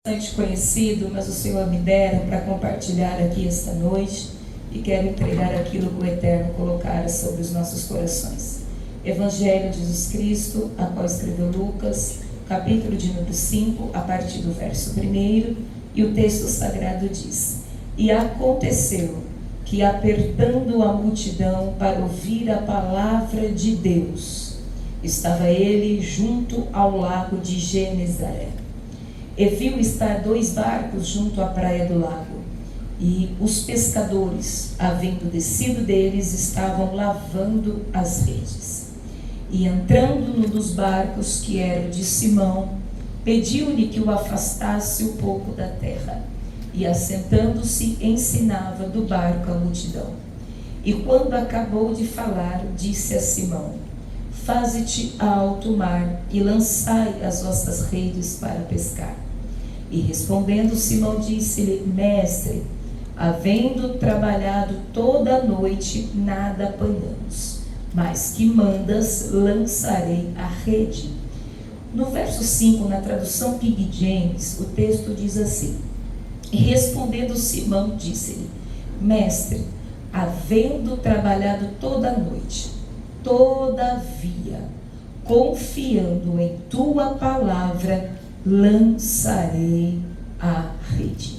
Bastante conhecido, mas o Senhor me dera para compartilhar aqui esta noite e quero entregar aquilo que o Eterno colocara sobre os nossos corações. Evangelho de Jesus Cristo, a qual escreveu Lucas, capítulo de número 5, a partir do verso 1, e o texto sagrado diz: E aconteceu que, apertando a multidão para ouvir a palavra de Deus, estava ele junto ao lago de Genezaré. E viu estar 2 barcos junto à praia do lago, e os pescadores, havendo descido deles, estavam lavando as redes. E entrando num dos barcos, que era o de Simão, pediu-lhe que o afastasse um pouco da terra, e assentando-se ensinava do barco a multidão. E quando acabou de falar, disse a Simão: Faze-te a alto mar e lançai as vossas redes para pescar. E respondendo Simão, disse-lhe: Mestre, havendo trabalhado toda a noite, nada apanhamos, mas que mandas, lançarei a rede. No verso 5, na tradução King James, o texto diz assim: E respondendo Simão, disse-lhe: Mestre, havendo trabalhado toda a noite, todavia, confiando em tua palavra, lançarei a rede.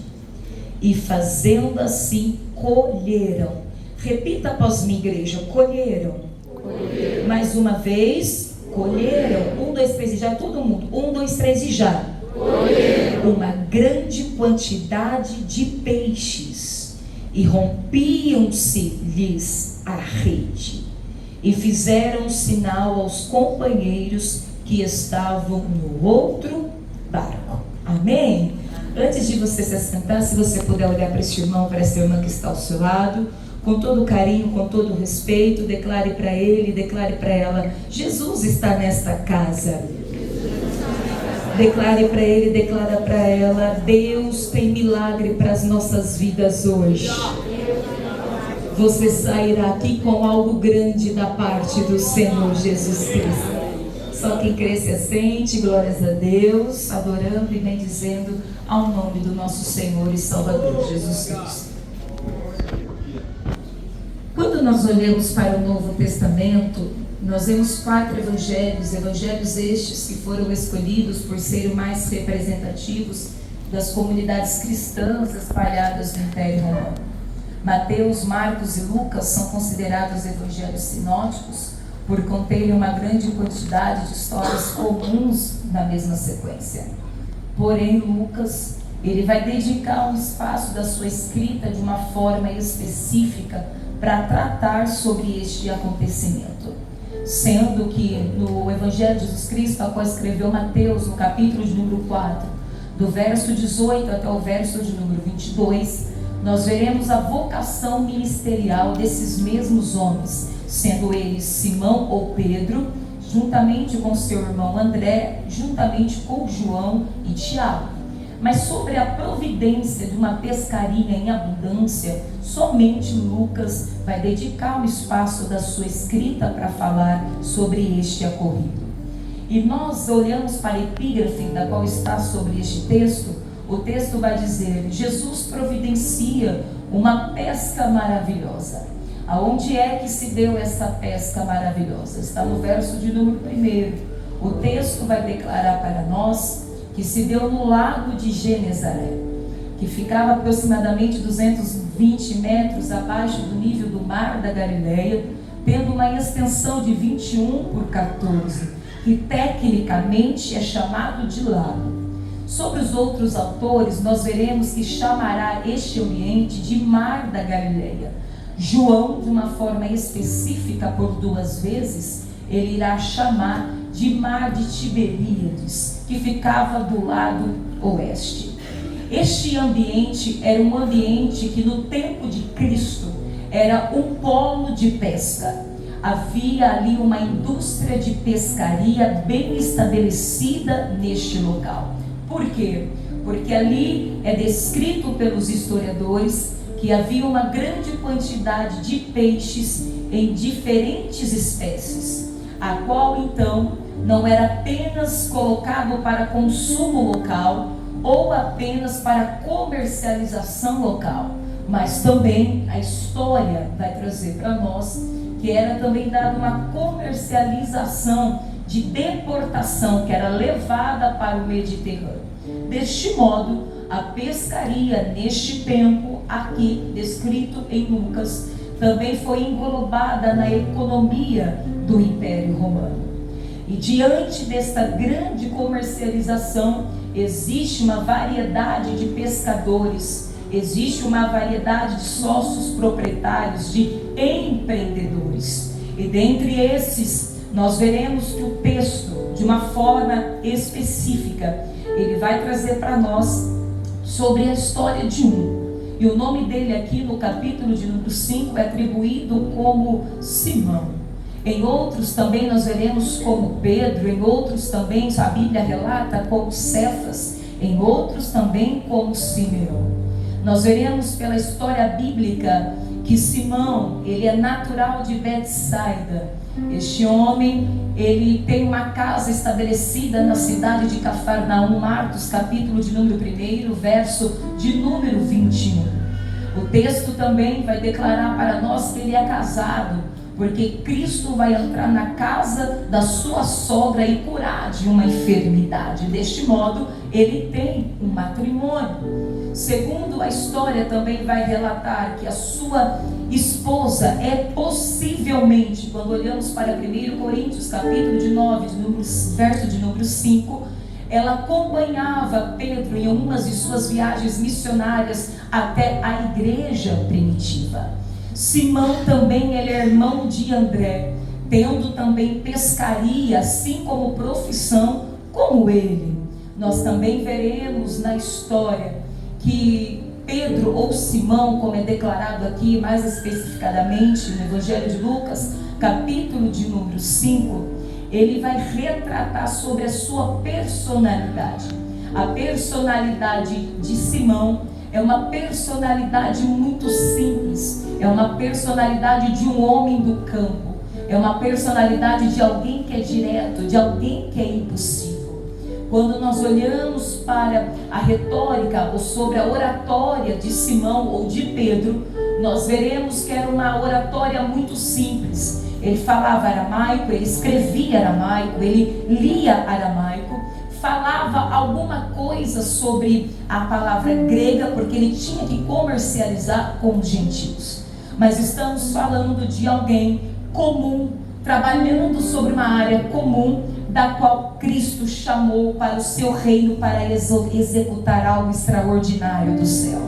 E fazendo assim, colheram. Repita após mim, igreja: colheram. Colheram. Mais uma vez, colheram. 1, 2, 3 e já, todo mundo. 1, 2, 3 e já. Colheram. Uma grande quantidade de peixes, e rompiam-se-lhes a rede, e fizeram um sinal aos companheiros que estavam no outro barco. Amém? Antes de você se assentar, se você puder olhar para este irmão, para essa irmã que está ao seu lado, com todo carinho, com todo respeito, declare para ele, declare para ela: Jesus está nesta casa. Declare para ele, declara para ela: Deus tem milagre para as nossas vidas hoje. Você sairá aqui com algo grande da parte do Senhor Jesus Cristo. Só quem crê se assente, glórias a Deus, adorando e bendizendo ao nome do nosso Senhor e Salvador Jesus Cristo. Quando nós olhamos para o Novo Testamento, nós vemos 4 evangelhos estes que foram escolhidos por serem mais representativos das comunidades cristãs espalhadas no Império Romano. Mateus, Marcos e Lucas são considerados evangelhos sinóticos por conterem uma grande quantidade de histórias comuns na mesma sequência. Porém, Lucas, ele vai dedicar um espaço da sua escrita de uma forma específica para tratar sobre este acontecimento. Sendo que no Evangelho de Jesus Cristo, ao qual escreveu Mateus, no capítulo de número 4, do verso 18 até o verso de número 22, nós veremos a vocação ministerial desses mesmos homens, sendo eles Simão ou Pedro, juntamente com seu irmão André, juntamente com João e Tiago. Mas sobre a providência de uma pescaria em abundância, somente Lucas vai dedicar um espaço da sua escrita para falar sobre este ocorrido. E nós olhamos para a epígrafe da qual está sobre este texto. O texto vai dizer: Jesus providencia uma pesca maravilhosa. Aonde é que se deu essa pesca maravilhosa? Está no verso de número 1. O texto vai declarar para nós que se deu no lago de Genezaré, que ficava aproximadamente 220 metros abaixo do nível do mar da Galileia, tendo uma extensão de 21 por 14, que tecnicamente é chamado de lago. Sobre os outros autores, nós veremos que chamará este ambiente de mar da Galileia. João, de uma forma específica, por 2 vezes, ele irá chamar de mar de Tiberíades, que ficava do lado oeste. Este ambiente era um ambiente que no tempo de Cristo era um polo de pesca. Havia ali uma indústria de pescaria bem estabelecida neste local. Por quê? Porque ali é descrito pelos historiadores que havia uma grande quantidade de peixes em diferentes espécies, a qual então não era apenas colocado para consumo local, ou apenas para comercialização local, mas também a história vai trazer para nós que era também dada uma comercialização de deportação, que era levada para o Mediterrâneo. Deste modo, a pescaria neste tempo aqui descrito em Lucas também foi englobada na economia do Império Romano. E diante desta grande comercialização, existe uma variedade de pescadores, existe uma variedade de sócios proprietários, de empreendedores. E dentre esses, nós veremos que o texto, de uma forma específica, ele vai trazer para nós sobre a história de um. E o nome dele aqui no capítulo de número 5 é atribuído como Simão. Em outros também nós veremos como Pedro, em outros também a Bíblia relata como Cefas, em outros também como Simeão. Nós veremos pela história bíblica que Simão, ele é natural de Betsaida. Este homem, ele tem uma casa estabelecida na cidade de Cafarnaum, Marcos capítulo de número 1, verso de número 21. O texto também vai declarar para nós que ele é casado, porque Cristo vai entrar na casa da sua sogra e curar de uma enfermidade. Deste modo, ele tem um matrimônio. Segundo a história também vai relatar que a sua esposa é possivelmente, quando olhamos para 1 Coríntios capítulo de 9, verso de número 5, ela acompanhava Pedro em algumas de suas viagens missionárias até a igreja primitiva. Simão também, ele é irmão de André, tendo também pescaria, assim como profissão, como ele. Nós também veremos na história que Pedro ou Simão, como é declarado aqui mais especificadamente no Evangelho de Lucas, capítulo de número 5, ele vai retratar sobre a sua personalidade. A personalidade de Simão é uma personalidade muito simples, é uma personalidade de um homem do campo, é uma personalidade de alguém que é direto, de alguém que é impossível. Quando nós olhamos para a retórica ou sobre a oratória de Simão ou de Pedro, nós veremos que era uma oratória muito simples. Ele falava aramaico, ele escrevia aramaico, ele lia aramaico, falava alguma coisa sobre a palavra grega, porque ele tinha que comercializar com os gentios. Mas estamos falando de alguém comum, trabalhando sobre uma área comum, da qual Cristo chamou para o seu reino, para executar algo extraordinário do céu.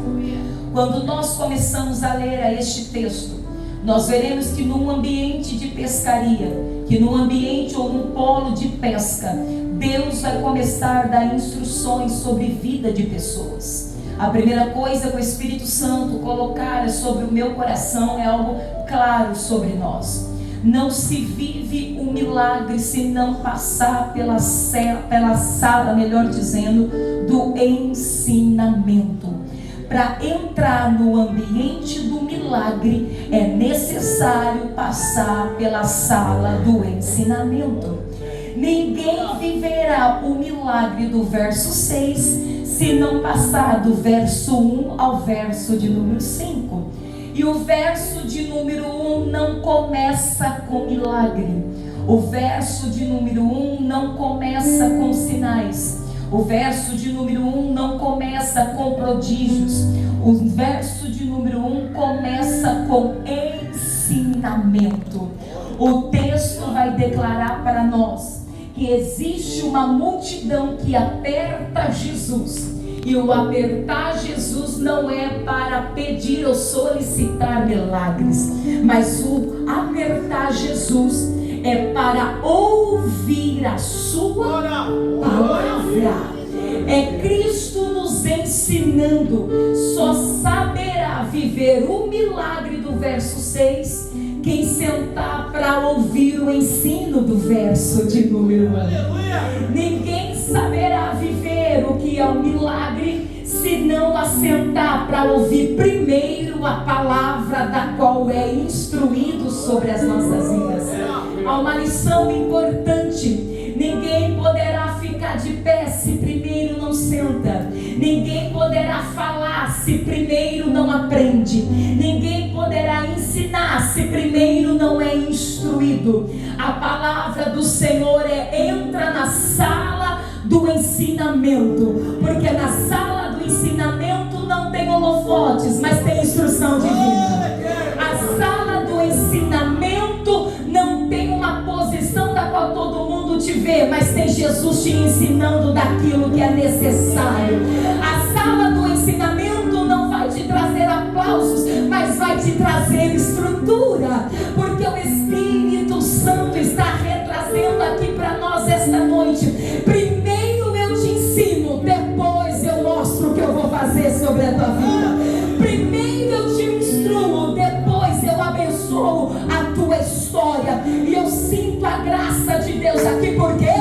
Quando nós começamos a ler este texto, nós veremos que num ambiente de pescaria, que num ambiente ou num polo de pesca, Deus vai começar a dar instruções sobre vida de pessoas. A primeira coisa que o Espírito Santo colocar sobre o meu coração é algo claro sobre nós. Não se vive um milagre se não passar pela sala, melhor dizendo, do ensinamento. Para entrar no ambiente do milagre, é necessário passar pela sala do ensinamento. Ninguém viverá o milagre do verso 6 se não passar do verso 1 ao verso de número 5. E o verso de número 1 não começa com milagre. O verso de número 1 não começa com sinais. O verso de número 1 não começa com prodígios. O verso de número 1 começa com ensinamento. O texto vai declarar para nós que existe uma multidão que aperta Jesus. E o apertar Jesus não é para pedir ou solicitar milagres, mas o apertar Jesus é para ouvir a sua palavra. É Cristo nos ensinando. Só saberá viver o milagre do verso 6 quem sentar para ouvir o ensino do verso de número 1. Ninguém saberá viver o que é o milagre se não assentar para ouvir primeiro a palavra da qual é instruído sobre as nossas vidas. Há uma lição importante: ninguém poderá ficar de pé se primeiro não senta. Ninguém poderá falar se primeiro não aprende. Ninguém poderá ensinar se primeiro não é instruído. A palavra do Senhor entra na sala do ensinamento, porque na sala do ensinamento não tem holofotes, mas tem instrução divina. A sala do ensinamento não tem uma posição da qual todo mundo te vê, mas tem Jesus te ensinando daquilo que é necessário. A sala do ensinamento não vai te trazer aplausos, mas vai te trazer estrutura, porque o Espírito Santo está retrazendo aqui para nós esta noite. Primeiro eu te ensino, depois eu mostro o que eu vou fazer sobre a tua vida. Primeiro eu te instruo, depois eu abençoo a tua história. E eu sinto a graça de Deus aqui, por quê?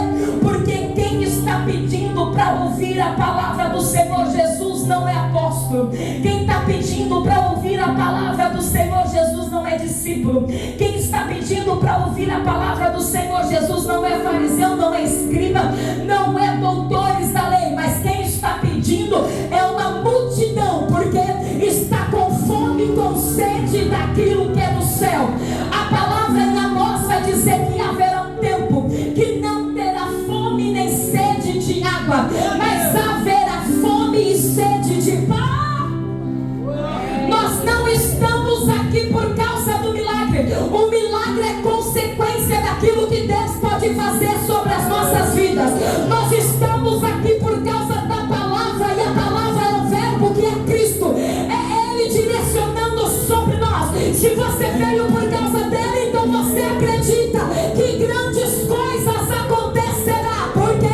Porque quem está pedindo para ouvir a palavra do Senhor Jesus não é apóstolo. Quem está pedindo para ouvir a palavra do Senhor Jesus não é discípulo. Quem está pedindo para ouvir a palavra do Senhor Jesus não é fariseu, não é escriba, não é doutores da lei, mas quem está pedindo é uma multidão, porque está com fome, com sede daquilo que é do céu. A palavra em Amós vai dizer que haverá um tempo que não terá fome nem sede de água, mas haverá fome e sede de pão. Nós não estamos aqui por causa do milagre. O milagre é consequência daquilo que Deus pode fazer sobre as nossas vidas. Nós estamos aqui por causa da palavra, e a palavra é o verbo que é Cristo. É Ele direcionando sobre nós. Se você veio por causa dele, então você acredita que grandes coisas acontecerá. Por quê?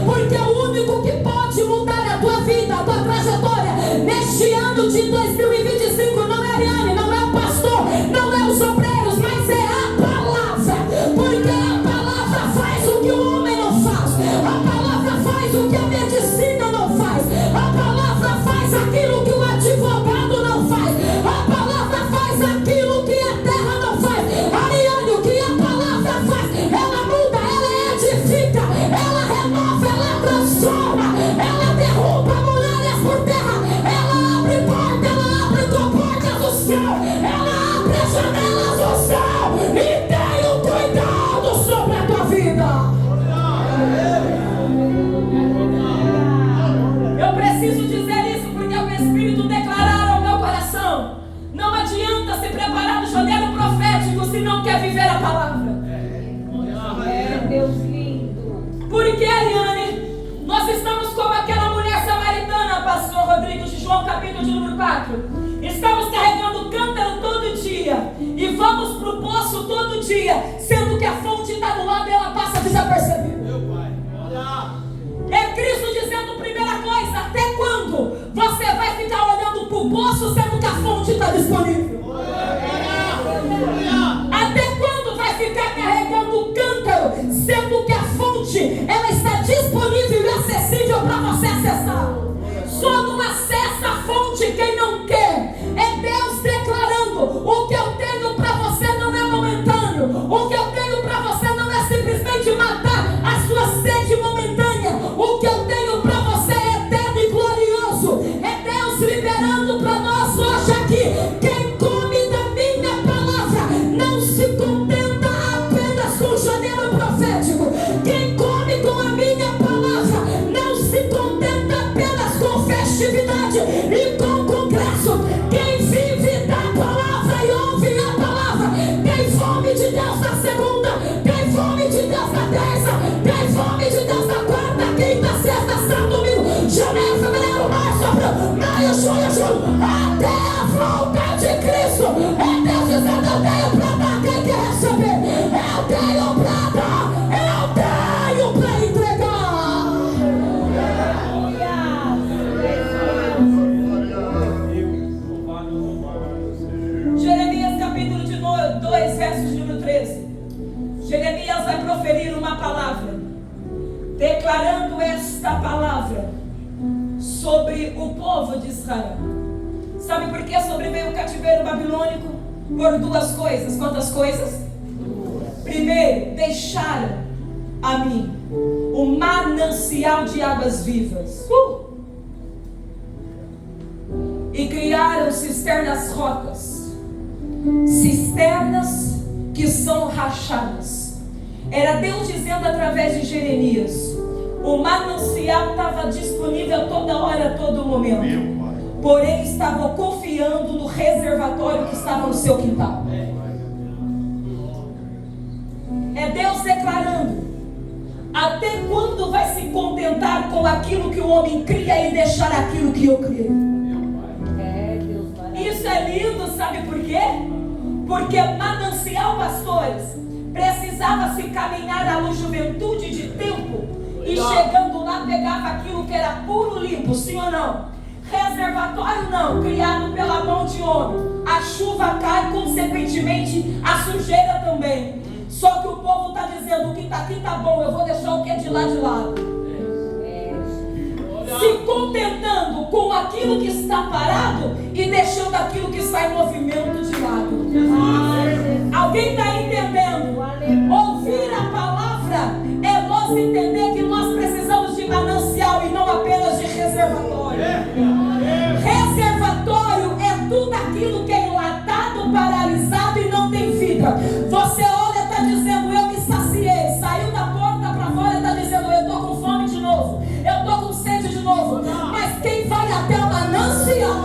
Porque o único que pode mudar a tua vida, a tua trajetória neste ano de 2025 não é a Ariane, não é o pastor, não é os obreiros, mas é a palavra. Porque a palavra faz o que o homem não faz. A palavra faz o que a medicina não faz. A palavra faz aquilo que o advogado não faz. A palavra faz aquilo que a terra não faz. Ariane, o que a palavra faz? Ela muda, ela edifica, ela renova, ela transforma, ela derruba muralhas por terra, ela abre porta, ela abre comportas do céu, ela abre as janelas do céu e tem um cuidado sobre a tua vida. Eu preciso dizer isso porque o Espírito declarou ao meu coração. Não adianta se preparar no janeiro profético se não quer viver a palavra. Deus lindo. Porque, Ariane, nós estamos como aquela mulher samaritana, pastor Rodrigo, de João capítulo de número 4. Estamos carregando cântaro todo dia e vamos para o poço todo dia, sendo que a fonte está do lado e ela passa desapercebida. É Cristo dizendo, primeira coisa, até quando você vai ficar olhando para o poço sendo que a fonte está disponível? Até quando vai ficar carregando o cântaro sendo que a fonte ela está disponível e acessível para você acessar? Só não acessa a fonte quem não quer. É Deus declarando: o que eu tenho para você não é momentâneo, o que eu tenho para você não é simplesmente matar a sua sede momentânea, o que eu tenho para você é eterno e glorioso. É Deus liberando para nós hoje aqui: quem come da minha palavra não se contenta apenas com janeiro profético. Quem come com a minha palavra não se contenta apenas com festividade e com congresso. Quem vive da palavra e ouve a palavra tem fome de Deus na segunda, tem fome de Deus na terça, tem fome de Deus na quarta, quinta, sexta, sábado, domingo, janeiro, fevereiro, março, abril, maio, junho, julho, até a volta de Cristo. É Deus dizendo: eu tenho pra dar, quem quer receber? Eu tenho pra dar, eu tenho pra entregar. Jeremias capítulo de 2, versos de número 13. Jeremias vai proferir uma palavra, declarando esta palavra sobre o povo de Israel. Sabe por que sobreveio o cativeiro babilônico? Por duas coisas. Quantas coisas? Primeiro, deixaram a mim o manancial de águas vivas. chamadas cisternas rotas, cisternas que são rachadas. Era Deus dizendo através de Jeremias: o manancial estava disponível a toda hora, a todo momento, porém estavam confiando no reservatório que estava no seu quintal. É Deus declarando: até quando vai se contentar com aquilo que o homem cria e deixar aquilo que eu criei? Isso é lindo, sabe por quê? Porque manancial, pastores, precisava se caminhar à juventude de tempo, e chegando lá pegava aquilo que era puro, limpo, sim ou não? Reservatório não, criado pela mão de homem. A chuva cai, consequentemente a sujeira também. Só que o povo está dizendo: o que está aqui está bom, eu vou deixar o que é de lá de lado. Se contentando com aquilo que está parado e deixando aquilo que está em movimento de lado. Alguém está entendendo? Ouvir a palavra é nós entender que nós precisamos de manancial e não apenas de reservatório. Reservatório é tudo aquilo que é enlatado, paralisado e não tem vida. Você olha, está dizendo: eu me saciei. Saiu da porta para fora, está dizendo: eu estou com fome de novo, eu estou com sede de novo. Mas quem vai até o manancial,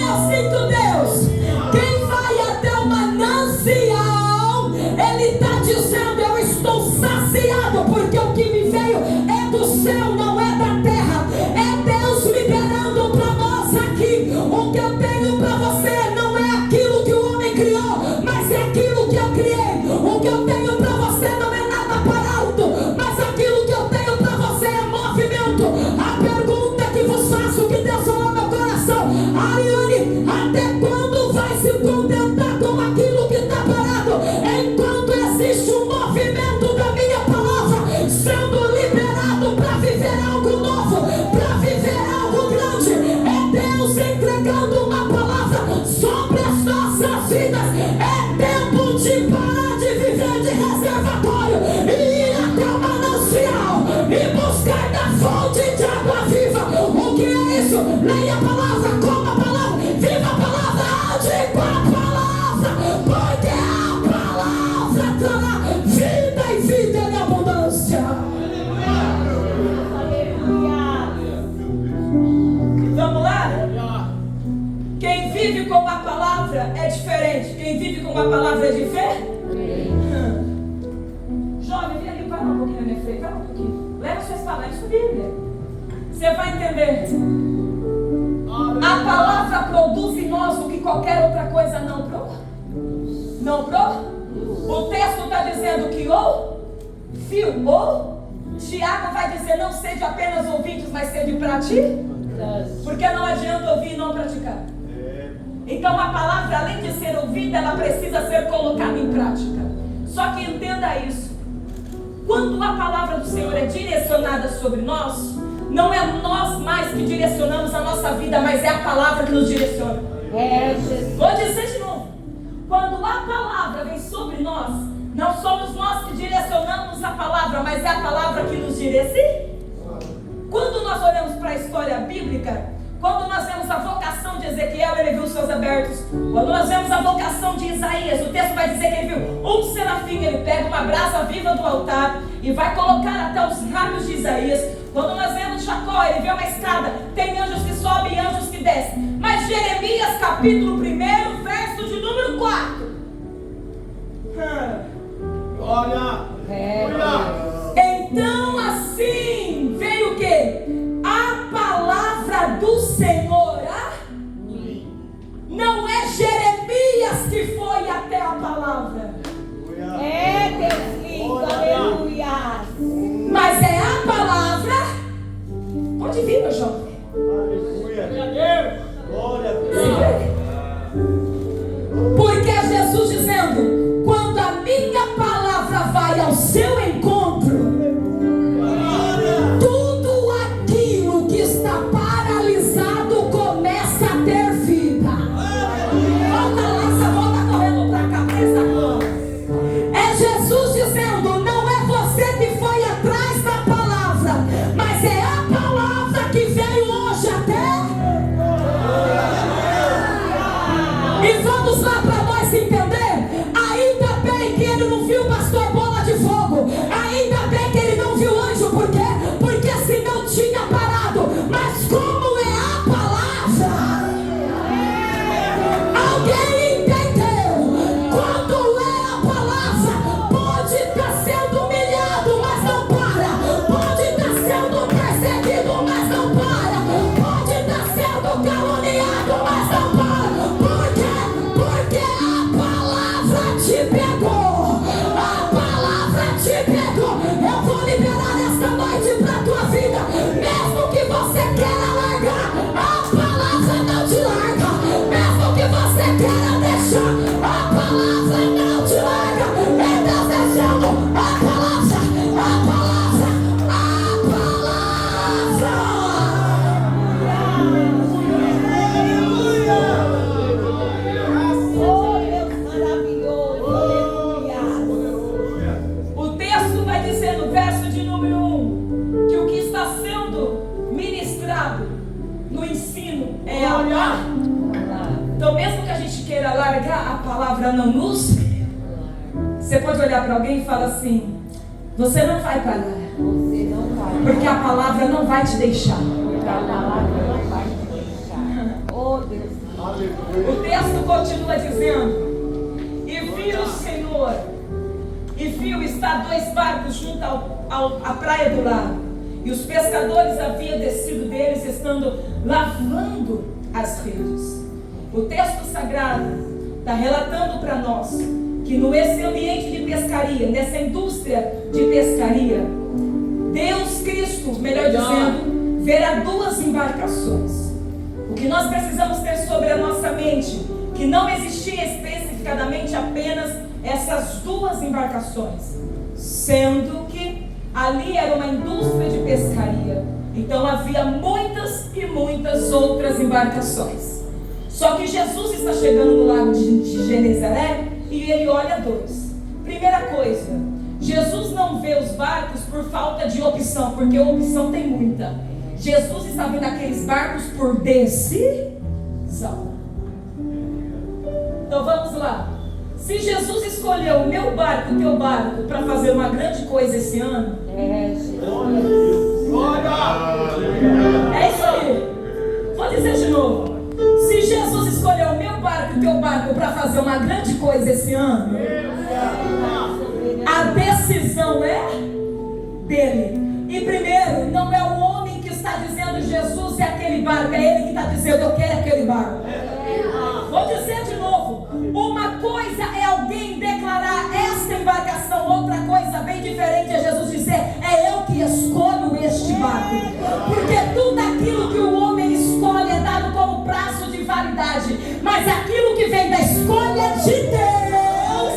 eu sinto Deus. Quem vai até o manancial, ele está dizendo: eu estou saciado, porque o que me veio é do céu, não é da terra. É Deus liberando para nós aqui. O que eu tenho para você não é aquilo que o homem criou, mas é aquilo que eu criei. O que eu tenho para você não é nada para alto, mas aquilo que eu tenho para você é movimento. A pergunta que vos faço, que Deus falou no meu coração: Ariane, até quando vai se contentar com aquilo que está parado, enquanto existe um movimento da minha palavra sendo liberado para viver algo novo, para viver algo grande? É Deus entregando uma palavra sobre as nossas vidas. É tempo de parar de viver de reservatório e ir até o manancial e buscar da fonte de água viva. O que é isso? Leia a palavra, coma a palavra, viva a palavra, ande com a palavra, porque a palavra trará vida e vida em abundância. Vamos lá? Quem vive com a palavra é diferente. Quem vive com a palavra é diferente. Jovem, vem ali, para um pouquinho na minha frente, para um pouquinho. Leva suas palavras, sua Bíblia. Você vai entender. A palavra produz em nós o que qualquer outra coisa não produz. Não produz? O texto está dizendo que ouviu, ou Tiago vai dizer: não sede apenas ouvintes, mas sede praticantes. Porque não adianta ouvir e não praticar. Então a palavra, além de ser ouvida, ela precisa ser colocada em prática. Só que entenda isso: quando a palavra do Senhor é direcionada sobre nós, não é nós mais que direcionamos a nossa vida, mas é a palavra que nos direciona. Vou dizer de novo: quando a palavra vem sobre nós, não somos nós que direcionamos a palavra, mas é a palavra que nos direciona. Quando nós olhamos para a história bíblica, quando nós vemos a vocação de Ezequiel, ele viu os céus abertos. Quando nós vemos a vocação de Isaías, o texto vai dizer que ele viu um serafim. Ele pega uma brasa viva do altar e vai colocar até os lábios de Isaías. Quando nós vemos Jacó, ele vê uma escada, tem anjos que sobem e anjos que descem. Mas Jeremias, capítulo 1, verso de número 4. Olha! Então assim veio o quê? A palavra do Senhor. Não é Jeremias que foi até a palavra. É Deus lindo, aleluia. Mas é a palavra. Pode vir, meu jovem. Aleluia! Glória a Deus! Porque é Jesus dizendo: quando a minha palavra vai ao seu encontro, tudo aquilo que está paralisado começa a ter vida. Volta lá, essa volta correndo para cá, presta a É Jesus dizendo: não é você que foi atrás da palavra, mas é a palavra que veio hoje até no ensino é amar. Então, mesmo que a gente queira largar, a palavra não nos. Você pode olhar para alguém e falar assim: você não vai parar, porque a palavra não vai te deixar. Oh, Deus. O texto continua dizendo: e viu o Senhor, e viu estar 2 barcos junto à praia do lago, e os pescadores haviam descido deles, estando lavando as redes. O texto sagrado está relatando para nós que nesse ambiente de pescaria, nessa indústria de pescaria, Deus Cristo, melhor dizendo, verá 2 embarcações. O que nós precisamos ter sobre a nossa mente, que não existia especificadamente apenas essas 2 embarcações, sendo que ali era uma indústria de pescaria, então havia muitas e muitas outras embarcações. Só que Jesus está chegando no lago de Genezaré e ele olha 2. Primeira coisa, Jesus não vê os barcos por falta de opção, porque opção tem muita. Jesus está vendo aqueles barcos por decisão. Então vamos lá. Se Jesus escolheu o meu barco, o teu barco, para fazer uma grande coisa esse ano, É isso aí. Vou dizer de novo. Se Jesus escolheu o meu barco e o teu barco para fazer uma grande coisa esse ano, a decisão é dele. E primeiro, não é o homem que está dizendo Jesus é aquele barco, é ele que está dizendo eu quero aquele barco. Vou dizer de novo. Uma coisa é alguém declarar esta embarcação, outra coisa bem diferente é Jesus dizer é eu que escolho este barco. Porque tudo aquilo que o homem escolhe é dado como prazo de validade, mas aquilo que vem da escolha de Deus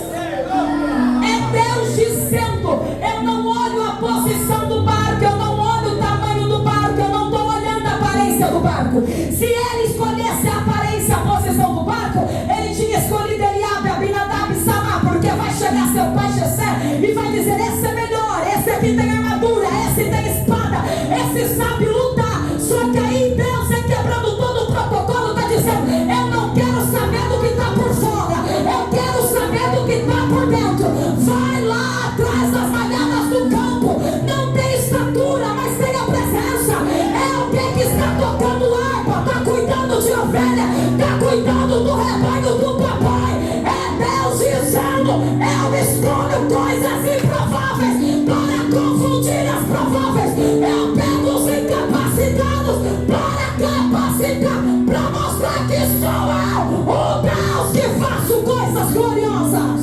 é Deus dizendo: eu não olho a posição do barco, eu não olho o tamanho do barco, eu não estou olhando a aparência do barco. Se ele escolhesse a aparência, a posição do barco, ele tinha escolhido Eliabe, Abinadab e Samar, porque vai chegar seu pai Jessé e vai dizer: esse é melhor, esse aqui tem armadura, esse tem espada, esse sabe lutar. Só que aí Deus é quebrando todo o protocolo, está dizendo: eu não quero saber do que está por fora, eu quero saber do que está por dentro. Vai lá atrás das malhadas do campo, não tem estatura, mas tem a presença. É alguém que está tocando harpa, está cuidando de ovelha, está cuidando do rebanho do papai. É Deus dizendo: eu escolho coisas improváveis para confundir as prováveis. Eu pego os incapacitados para capacitar, para mostrar que sou eu, o Deus que faço coisas gloriosas.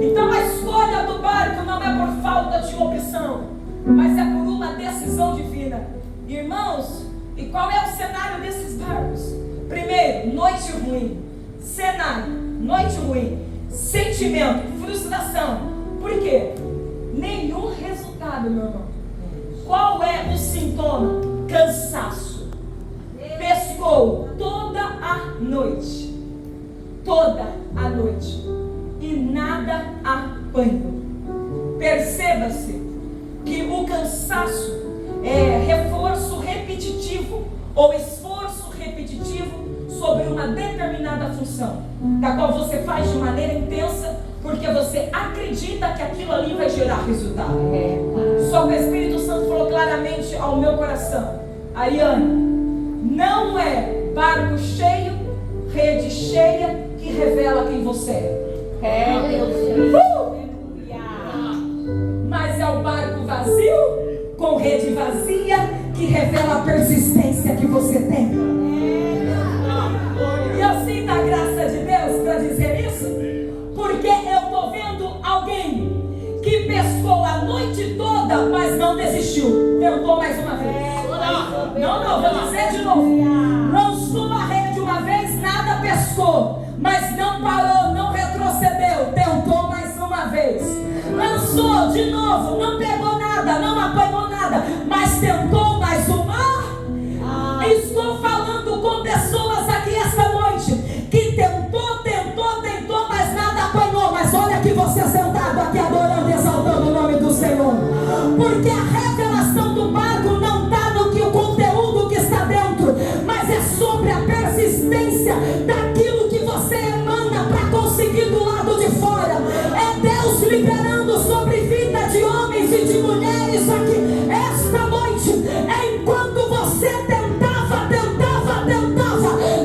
Então a escolha do barco não é por falta de opção, mas é por uma decisão divina. Irmãos, e qual é o cenário desses barcos? Primeiro, noite ruim. Cenário, noite ruim. Sentimento, frustração. Por quê? Nenhum resultado, meu irmão. Qual é o sintoma? Cansaço. Pescou toda a noite. Toda a noite. E nada apanhou. Perceba-se que o cansaço é reforço repetitivo ou esforço repetitivo sobre uma determinada função, da qual você faz de maneira intensa porque você acredita que aquilo ali vai gerar resultado. Só que o Espírito Santo falou claramente ao meu coração: Ariane, não é barco cheio, rede cheia que revela quem você é. Mas é o barco vazio, com rede vazia, que revela a persistência que você tem. E eu sinto a graça de Deus para dizer isso, porque eu estou vendo alguém que pescou a noite toda, mas não desistiu. Tentou mais uma vez. Não, vou dizer de novo. Lançou a rede uma vez, nada pescou, mas não parou, não retrocedeu. Tentou mais uma vez. Lançou de novo, não pegou nada, não apanhou nada, mas tentou mais uma. Estou falando com pessoas aqui esta noite que tentou, mas nada apanhou. Mas olha que você sentado aqui adorando e exaltando o nome do Senhor. Porque a revelação do barco não está no que o conteúdo que está dentro, mas é sobre a persistência daquilo que você emana para conseguir do lado de fora. É Deus liberando sobre vida de homens e de mulheres aqui esta noite. Enquanto você tentava,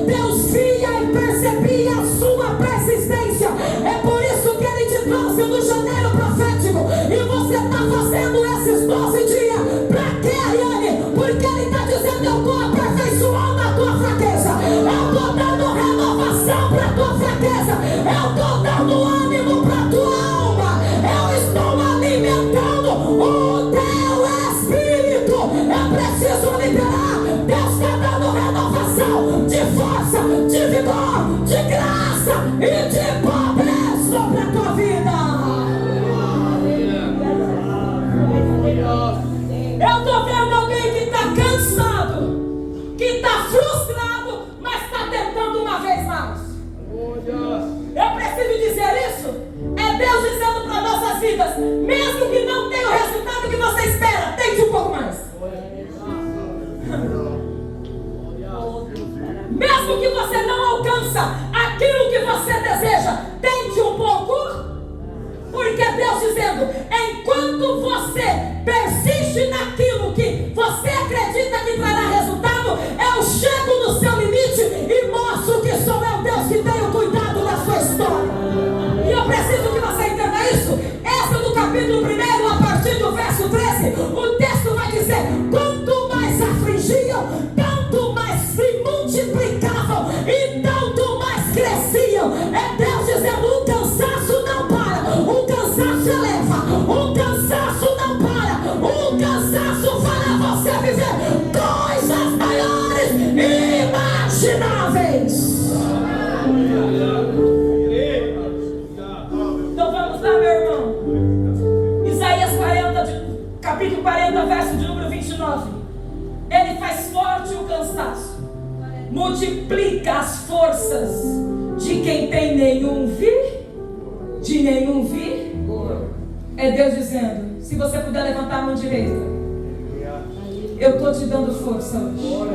Deus via e percebia a sua persistência. É por isso que Ele te trouxe no janeiro profético. E você está fazendo esses 12 dias. Para quê, Ariane? Porque Ele está dizendo: eu estou aperfeiçoando a tua fraqueza. Eu estou dando renovação para a tua fraqueza. Eu estou dando ânimo para a tua alma. Eu estou alimentando o teu espírito. Eu preciso liberar. Deus está dando renovação de força, de vigor, de graça e de poder sobre a tua vida. Eu estou vendo alguém que está cansado, que está frustrado, mas está tentando uma vez mais. Eu preciso dizer isso. É Deus dizendo para nossas vidas: mesmo que não tenha o resultado que você espera, tente um pouco mais. Mesmo que você não alcança aquilo que você deseja, tente um pouco. Porque Deus dizendo: enquanto você persiste naquilo que você acredita que trará resultado, eu chego no seu limite e mostro que sou eu, Deus, que tenho cuidado da sua história. E eu preciso que você entenda isso. Essa do capítulo 1, a partir do verso 13, o texto vai dizer: quanto mais afligiam, tanto mais se multiplicavam e tanto mais cresciam. É Deus dizendo: o cansaço não para, o cansaço eleva, o cansaço não para, o cansaço fará você viver coisas maiores e imagináveis. Então vamos lá, meu irmão. Isaías 40, capítulo 40, verso de número 29. Ele faz forte o cansaço, multiplica as forças de quem tem nenhum vigor. É Deus dizendo: se você puder levantar a mão direita, eu estou te dando força hoje.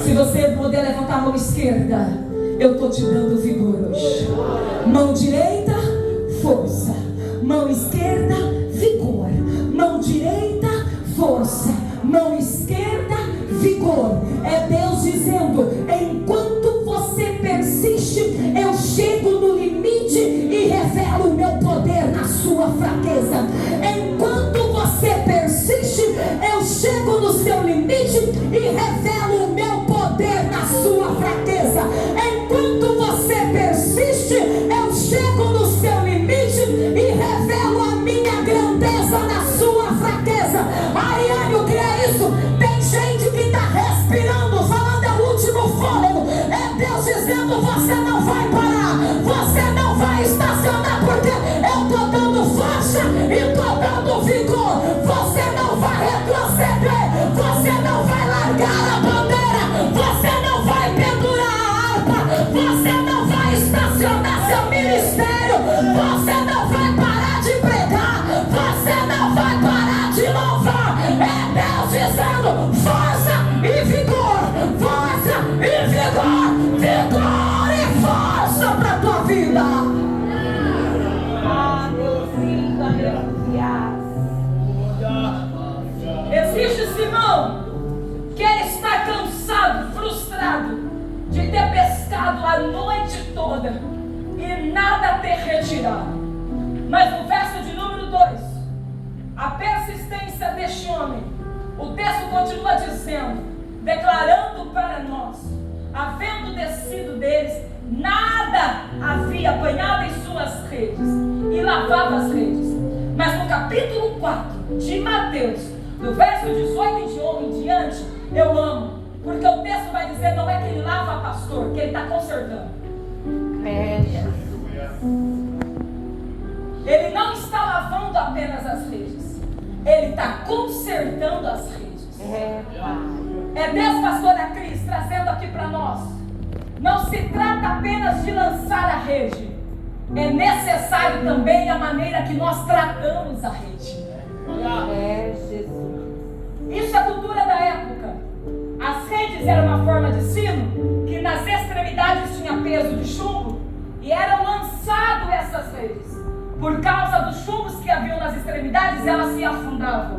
Se você puder levantar a mão esquerda, eu estou te dando vigor hoje. Mão direita, força. Mão esquerda, vigor. Mão direita, força. Mão esquerda, vigor. É Deus dizendo: enquanto você persiste, eu chego no limite e revelo o meu poder na sua fraqueza. Enquanto você persiste, eu chego no seu limite e revelo o meu poder na sua fraqueza. Enquanto você persiste, eu chego no seu limite e revelo a minha grandeza na sua fraqueza. Ariane, eu creio isso. Tem gente que está respirando, falando é o último fôlego. É Deus dizendo: você não vai parar, você não vai estacionar, porque eu estou dando força e estou dando vigor. Você não vai retroceder, você não vai largar a bandeira, você não vai pendurar a harpa, você não vai estacionar seu ministério, você não vai parar de pregar, você não vai parar de louvar. É Deus dizendo: força e vigor, força e vigor, vigor e força para a tua vida. Ah, meu filho, aleluia. Existe Simão, que ele está cansado, frustrado de ter pescado a noite toda e nada ter retirado. Mas no verso de número 2, a persistência deste homem, o texto continua dizendo, declarando para nós: havendo descido deles, nada havia apanhado em suas redes, e lavava as redes. Mas no capítulo 4 de Mateus, do verso 18 em diante, eu amo, porque o texto vai dizer: não é que ele lava, pastor, que ele está consertando. Ele não está lavando apenas as redes, ele está consertando as redes. É Deus, pastora Cris, trazendo aqui para nós: não se trata apenas de lançar a rede, é necessário também a maneira que nós tratamos a rede. Jesus. redes era uma forma de sino, que nas extremidades tinha peso de chumbo, e eram lançadas essas redes. Por causa dos chumbos que haviam nas extremidades, elas se afundavam.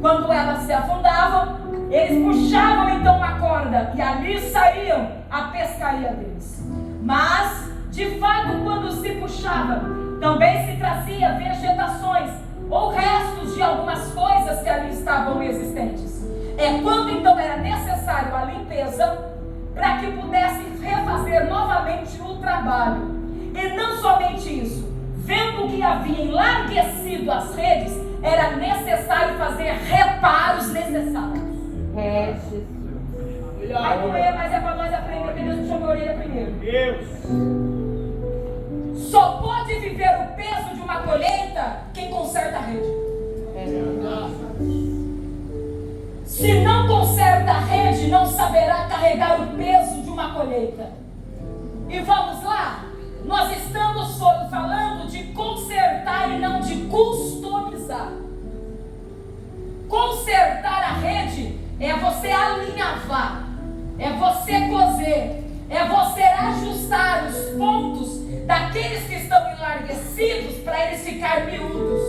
Quando elas se afundavam, eles puxavam então uma corda, e ali saíam a pescaria deles. Mas, de fato, quando se puxava, também se trazia vegetações ou restos de algumas coisas que ali estavam existentes. É quando então era necessário a limpeza para que pudesse refazer novamente o trabalho. E não somente isso, vendo que havia enlarguecido as redes, era necessário fazer reparos necessários. Vai doer, mas é para nós aprender, porque Deus puxou minha orelha primeiro. Só pode viver o peso de uma colheita quem conserta a rede. Se não conserta a rede, não saberá carregar o peso de uma colheita. E vamos lá, nós estamos falando de consertar e não de customizar. Consertar a rede é você alinhavar, é você coser, é você ajustar os pontos daqueles que estão enlarguecidos para eles ficar miúdos,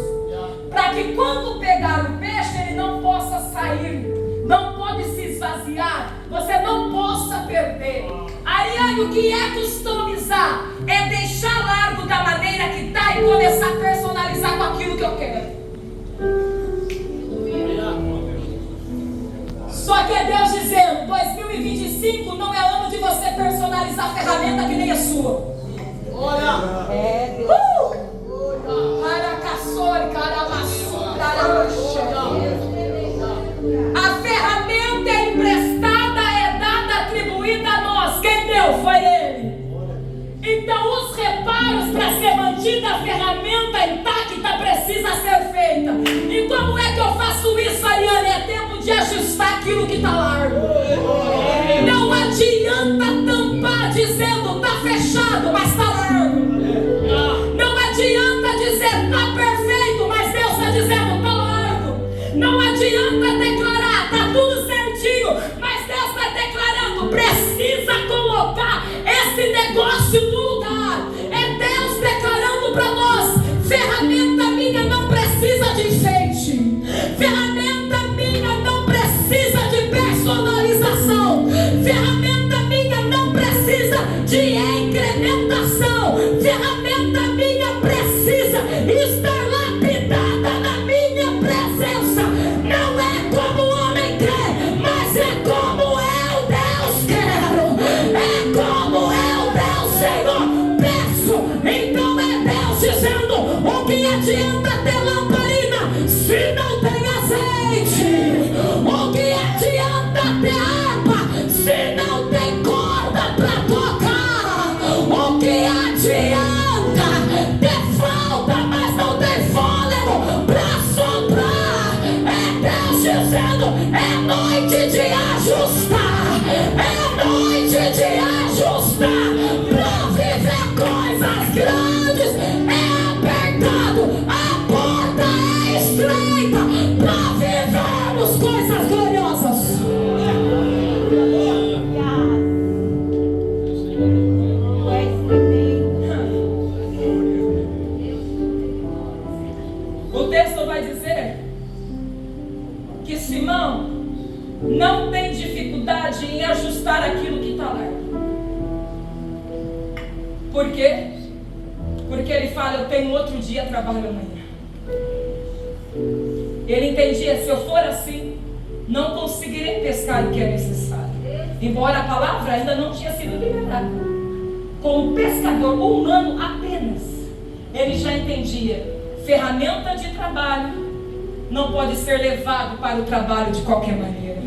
para que quando pegar o peixe ele não possa sair, não pode se esvaziar, você não possa perder. Ariane, o que é customizar? É deixar largo da maneira que está e começar a personalizar com aquilo que eu quero. Só que é Deus dizendo, 2025 não é ano de você personalizar a ferramenta que nem a sua. A ferramenta é emprestada, é dada, atribuída a nós. Quem deu? Foi Ele. Então os reparos para ser mantida a ferramenta intacta precisa ser feita. E como é que eu faço isso, Ariane? É tempo de ajustar aquilo que está largo. Não adianta tampar dizendo está fechado, mas está largo. Não adianta dizer está perfeito, mas Deus está dizendo está largo. Não adianta declarar está tudo certinho, mas Deus está declarando precisa colocar esse negócio no lugar. É Deus declarando para nós: ferramenta minha não precisa de enfeite, ferramenta minha não precisa de personalização, ferramenta minha não precisa de incrementação, ferramenta minha precisa estar lapidada na minha presença. Não é como o homem quer, mas é como eu, Deus, quero. É como eu, Deus, Senhor, peço. Então é Deus dizendo: o que adianta ter lamparina se não tem azeite? O que adianta ter harpa se não tem corda para tocar? O que adianta ter flauta, mas não tem fôlego para soprar? É Deus dizendo: é noite de ajustar, é noite de ajustar para viver coisas grandes. É apertado, a porta é estreita para vivermos coisas gloriosas. O texto vai dizer que Simão não tem dificuldade em ajustar aquilo que está largo. Por quê? Porque ele fala: eu tenho outro dia, trabalho amanhã. Ele entendia: se eu for assim, não conseguirei pescar o que é necessário. Embora a palavra ainda não tinha sido liberada. Como pescador humano apenas, ele já entendia: ferramenta de trabalho não pode ser levado para o trabalho de qualquer maneira.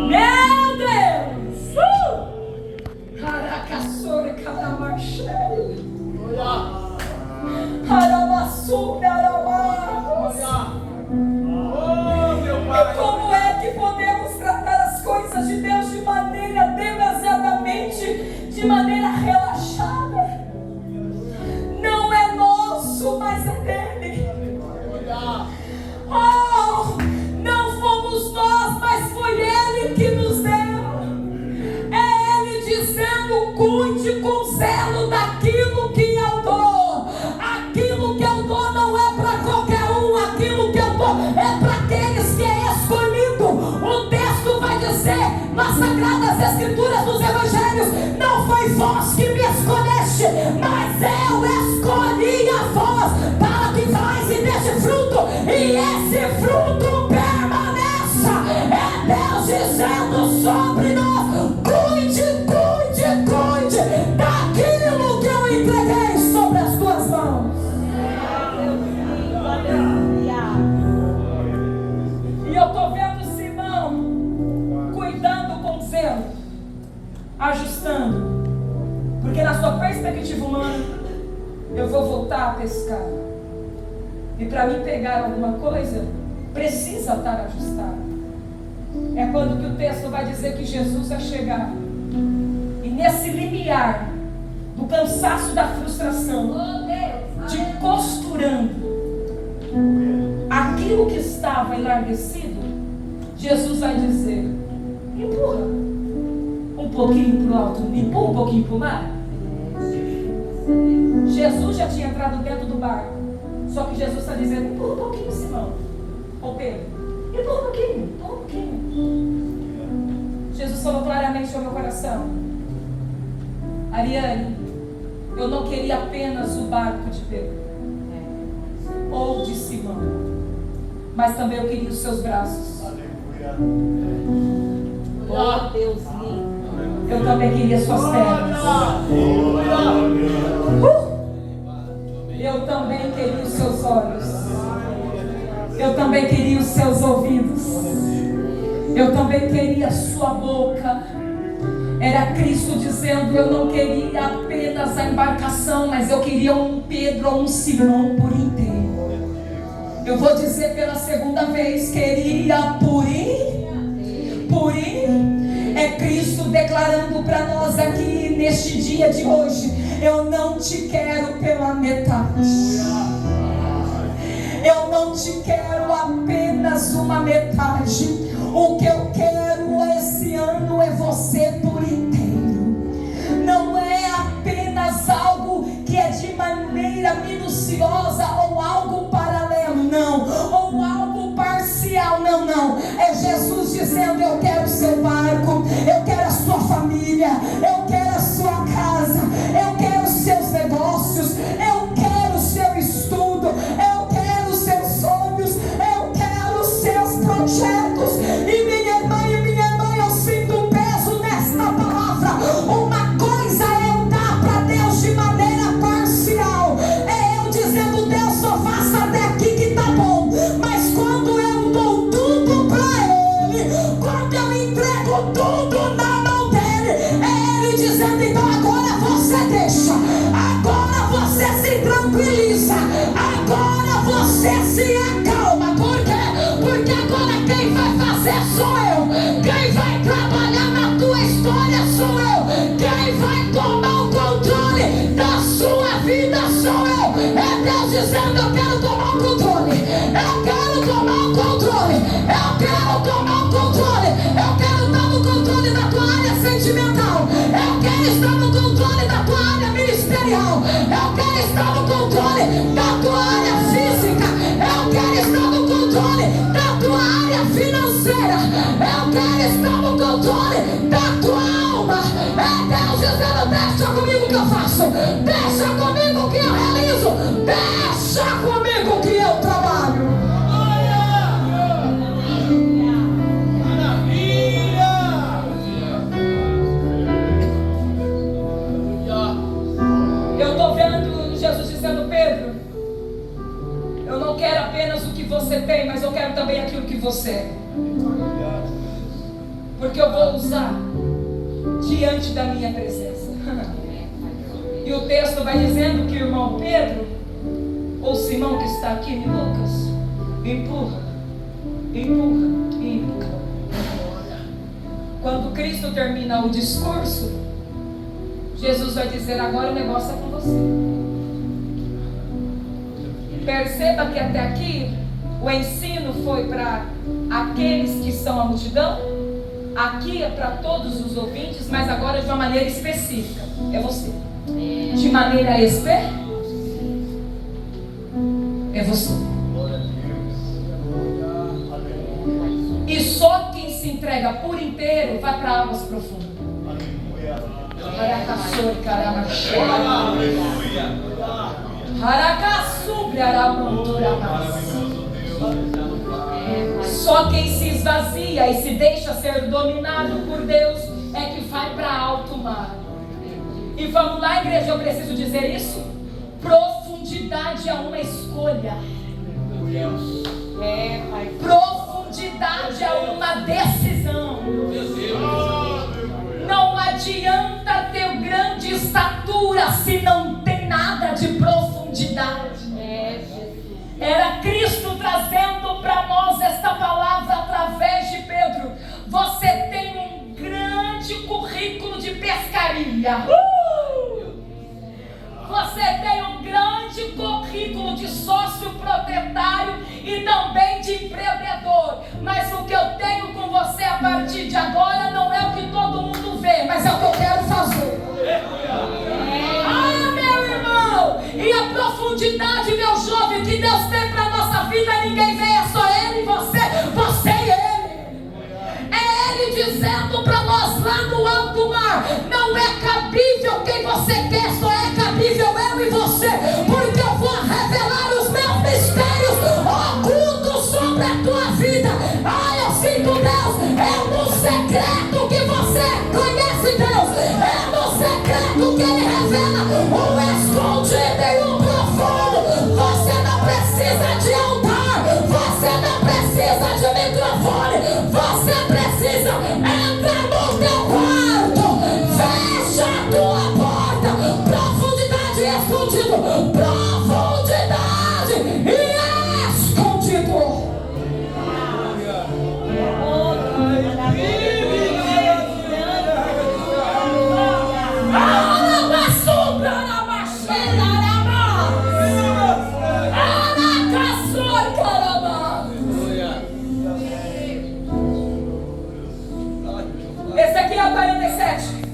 Meu Deus! Caracaçore, caramarcheio. Aramaçume, aramás. E como é que podemos tratar as coisas de Deus de maneira demasiadamente, de maneira relaxada? Não é nosso, mas é dele. Oh, não fomos voltar a pescar. E para mim pegar alguma coisa, precisa estar ajustado. É quando que o texto vai dizer que Jesus vai chegar. E nesse limiar do cansaço da frustração, de costurando aquilo que estava enlarguecido, Jesus vai dizer: empurra um pouquinho para o alto, empurra um pouquinho para o mar. Jesus já tinha entrado dentro do barco, só que Jesus está dizendo: empurra um pouquinho, Simão, ou Pedro, empurra um pouquinho, empurra um pouquinho. Jesus falou claramente ao meu coração: Ariane, eu não queria apenas o barco de Pedro ou de Simão, mas também eu queria os seus braços. Oh, Deus lindo. Eu também queria suas pernas. Eu também queria os seus olhos. Eu também queria os seus ouvidos. Eu também queria a sua boca. Era Cristo dizendo: eu não queria apenas a embarcação, mas eu queria um Pedro ou um Simão por inteiro. Eu vou dizer pela segunda vez: queria por inteiro. É Cristo declarando para nós aqui neste dia de hoje: eu não te quero pela metade. Eu não te quero apenas uma metade. O que eu quero esse ano é você por inteiro. Não é apenas algo que é de maneira minuciosa ou algo paralelo, não, ou algo parcial, não. É Jesus dizendo: eu quero o seu barco, eu quero a sua família, eu quero a sua casa, eu quero os seus negócios, eu quero o seu estudo, eu quero os seus sonhos, eu quero os seus projetos. E minha irmã, eu sinto um peso nesta palavra. Uma coisa é eu dar para Deus de maneira parcial, é eu dizendo: Deus, só faça até aqui que tá bom. Mas quando eu dou tudo para Ele, quando eu entrego tudo na mão dele, é Ele dizendo: então agora você deixa, agora você se tranquiliza, agora você se acalma. Por quê? Porque agora quem vai fazer sou eu, quem vai trabalhar na tua história sou eu, quem vai tomar o controle da sua vida sou eu. É Deus dizendo: eu quero tomar o controle, eu quero tomar o controle, eu quero tomar o controle, eu quero estar no controle da tua área sentimental, eu quero estar no controle da tua área ministerial, eu quero estar no controle da tua área física, eu quero estar no controle da tua área financeira, eu quero estar no controle da tua alma. É Deus dizendo: deixa comigo que eu faço, deixa comigo que eu realizo, deixa comigo que eu trabalho. Eu estou vendo Jesus dizendo: Pedro, eu não quero apenas o que você tem, mas eu quero também aquilo que você é. Porque eu vou usar diante da minha presença. E o texto vai dizendo que o irmão Pedro, ou Simão que está aqui em Lucas, empurra. Quando Cristo termina o discurso, Jesus vai dizer: agora o negócio é com você. Perceba que até aqui o ensino foi para aqueles que são a multidão, aqui é para todos os ouvintes, mas agora de uma maneira específica. É você. De maneira específica. É você. E só quem se entrega por inteiro vai para águas profundas. Só quem se esvazia e se deixa ser dominado por Deus é que vai para alto mar. E vamos lá, igreja, eu preciso dizer isso. Profundidade é uma escolha. Profundidade é uma decisão. Não adianta ter grande estatura se não tem nada de profundidade. e também de empreendedor. Mas o que eu tenho com você a partir de agora não é o que todo mundo vê, mas é o que eu quero fazer. Ah, meu irmão! E a profundidade, meu jovem, que Deus tem para a nossa vida, ninguém vê, é só Ele e você, você e Ele. É Ele dizendo para nós lá no alto mar: não é cabível quem você quer, só é cabível eu e você, porque eu vou revelar os meus mistérios ocultos sobre a tua vida. Ah, eu sinto Deus, é no secreto que você conhece Deus, é no secreto que Ele revela o escondido e o profundo. Você não precisa de altar, você não precisa de microfone, você precisa entrar no teu quarto, fecha a tua porta, profundidade e escondido, profundidade e escondido. Esse aqui é o 47.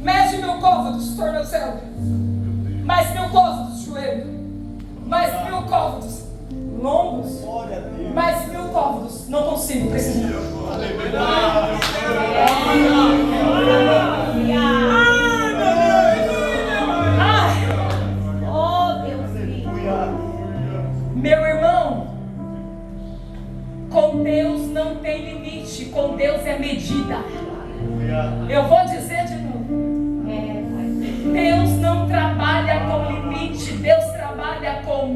Mede 1000 côvados, tornozelo. Mais 1000 côvados, joelho. Mais 1000 côvados, lombos. Mais 1000 côvados. Não consigo, preciso. Meu irmão, com Deus não tem limite, com Deus é medida. Eu vou dizer de novo. Deus não trabalha com limite, Deus trabalha com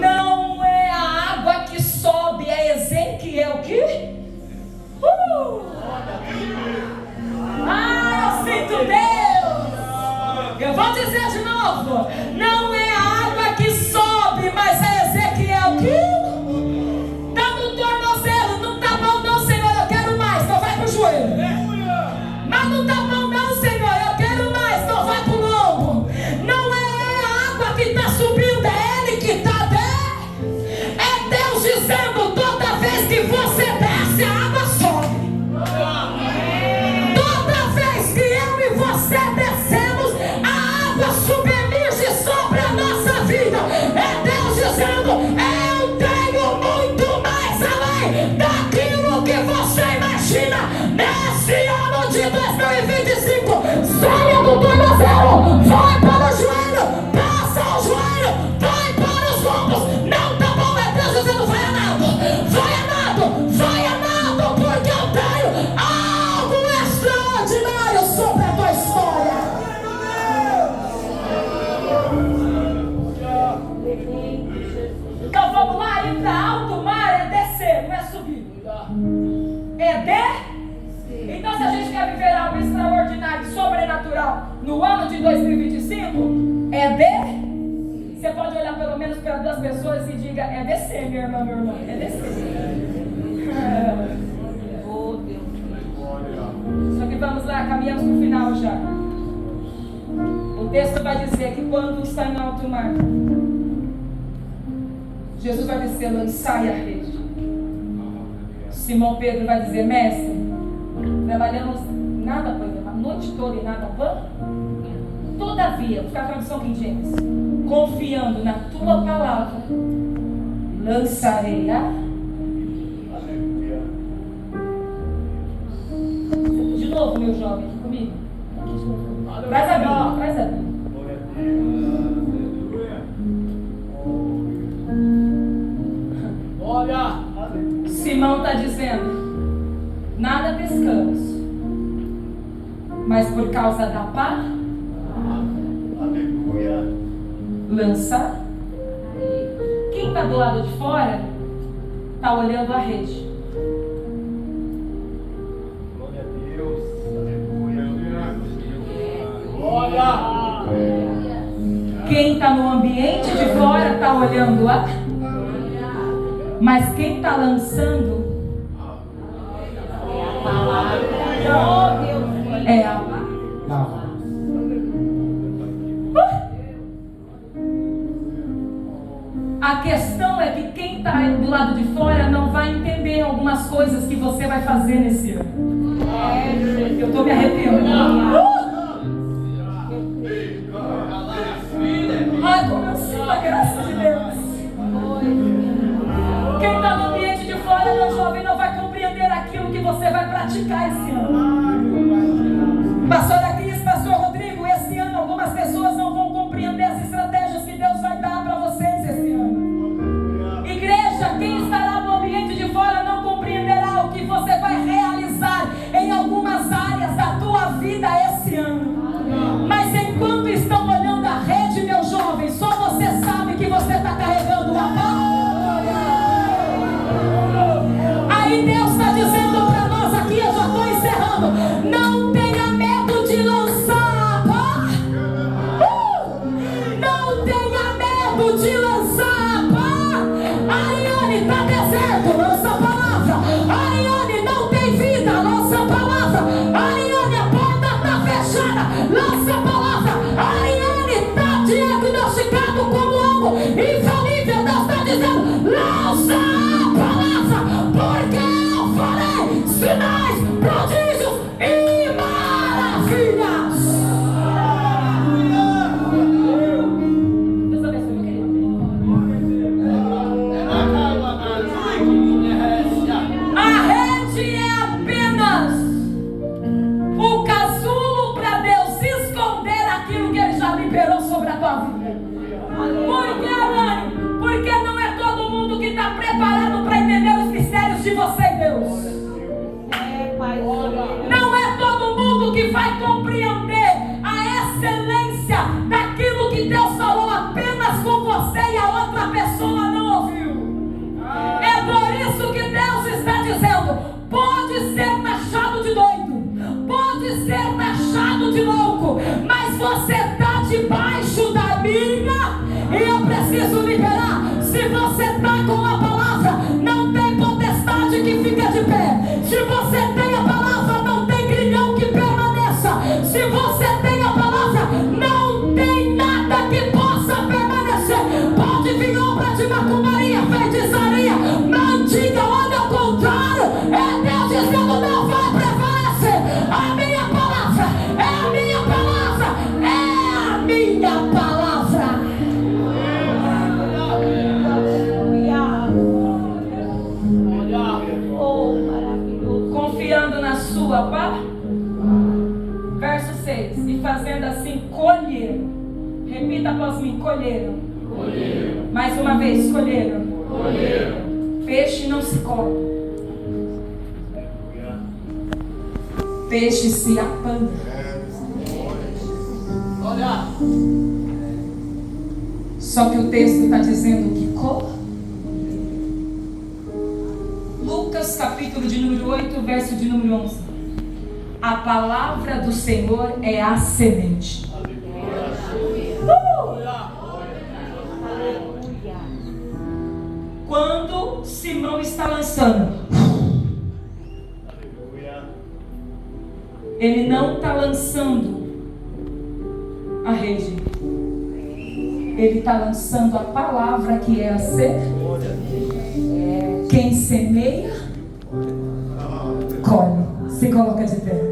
não é a água que sobe, é Ezequiel que? Ah, eu sinto Deus. Eu vou dizer de novo. Não é a água que sobe, mas é Ezequiel que? Tá no tornozelo, não tá bom não, Senhor, eu quero mais, então vai pro joelho. Mas não tá bom não, Senhor, eu quero mais, então vai pro lombo. Não é a água que tá subindo, é Ele que tá dentro. É Deus dizendo: toda vez que você desce, a água sobe. Toda vez que eu e você descemos, a água submerge sobre a nossa vida. É Deus dizendo: eu tenho muito mais além daquilo que você imagina. Nesse ano de 2025, saia do tornozelo, vai para o joelho, passa o joelho, vai para os lombos. Não tá bom, é Deus dizendo: vai andando, vai andando, vai andando, porque eu tenho algo extraordinário sobre a tua história. Então vamos lá, ir para alto mar é descer, não é subir. É descer. Então, se a gente quer viver algo extraordinário, sobrenatural no ano de 2025, é descer. Você pode olhar pelo menos para 2 pessoas e diga: é descer, minha irmã, meu irmão, é descer. Oh, Deus. Só que vamos lá, caminhamos para o final já. O texto vai dizer que quando está em alto mar, Jesus vai dizer: lançai a rede. Simão Pedro vai dizer: mestre, trabalhamos nada pã, a noite toda e nada pã. Todavia, vou ficar a tradução King James, confiando na tua palavra, lançarei a. De novo, meu jovem, aqui comigo. Traz a Bíblia, traz a Bíblia. Simão está dizendo: nada pescamos, mas por causa da pá, lança. Quem está do lado de fora está olhando a rede. Glória a Deus. Glória. Quem está no ambiente de fora está olhando a. Mas quem está lançando é a. A questão é que quem está do lado de fora não vai entender algumas coisas que você vai fazer nesse ano. Eu estou me arrepiando. Ai, como eu sinto a graça de Deus. Quem está no ambiente de fora, meu jovem, não vai compreender aquilo que você vai praticar esse ano. Pastora Cris, Pastor Rodrigo, esse ano algumas pessoas não vão compreender as estratégias que Deus vai dar para vocês esse ano. Igreja, quem estará no ambiente de fora não compreenderá o que você vai realizar em algumas áreas da tua vida esse ano. Mas enquanto estão olhando a rede, meu jovem, só você sabe que você está carregando uma palavra. Aí Deus está dizendo para nós aqui, eu já estou encerrando, não tenha medo de lançar a pá. Não tenha medo de lançar a pá. Ariane, está deserto, lança a palavra. Ariane, não tem vida, lança a palavra. Ariane, a porta está fechada, lança a palavra. Ariane, está diagnosticado como algo infalível, Deus está dizendo, lança a palavra, porque eu farei sinais, prodígios e maravilhas. Deus abençoe, meu querido. A rede é apenas o casulo para Deus esconder aquilo que Ele já liberou sobre a tua vida. Por que, Arane? Porque não é todo mundo que está preparado para entender os mistérios de você e Deus. Não é todo mundo que vai compreender a excelência daquilo que Deus falou apenas com você e a outra pessoa não ouviu. É por isso que Deus está dizendo, pode ser taxado de doido, pode ser taxado de louco, mas você está debaixo da minha, e eu preciso liberar. Se você está com a palavra, não tem potestade que fica de pé. Se você tem a palavra, não tem grilhão que permaneça. Se você tem a palavra, não tem nada que possa permanecer. Pode vir obra de macumbaria, feitiçaria, mandiga, olha ao contrário. É Deus dizendo, não vai prevalecer. A minha palavra é a minha palavra, é a minha palavra. Confiando na sua palavra. Verso 6. E fazendo assim, colheram. Repita após mim, colheram. Mais uma vez, colheram. Peixe não se come. Peixe se apana. Só que o texto está dizendo que colhe. Lucas capítulo de número 8, verso de número 11. A palavra do Senhor é a semente. Quando Simão está lançando, ele não está lançando a rede, ele está lançando a palavra que é a semente. Quem semeia, colhe. Se coloca de pé.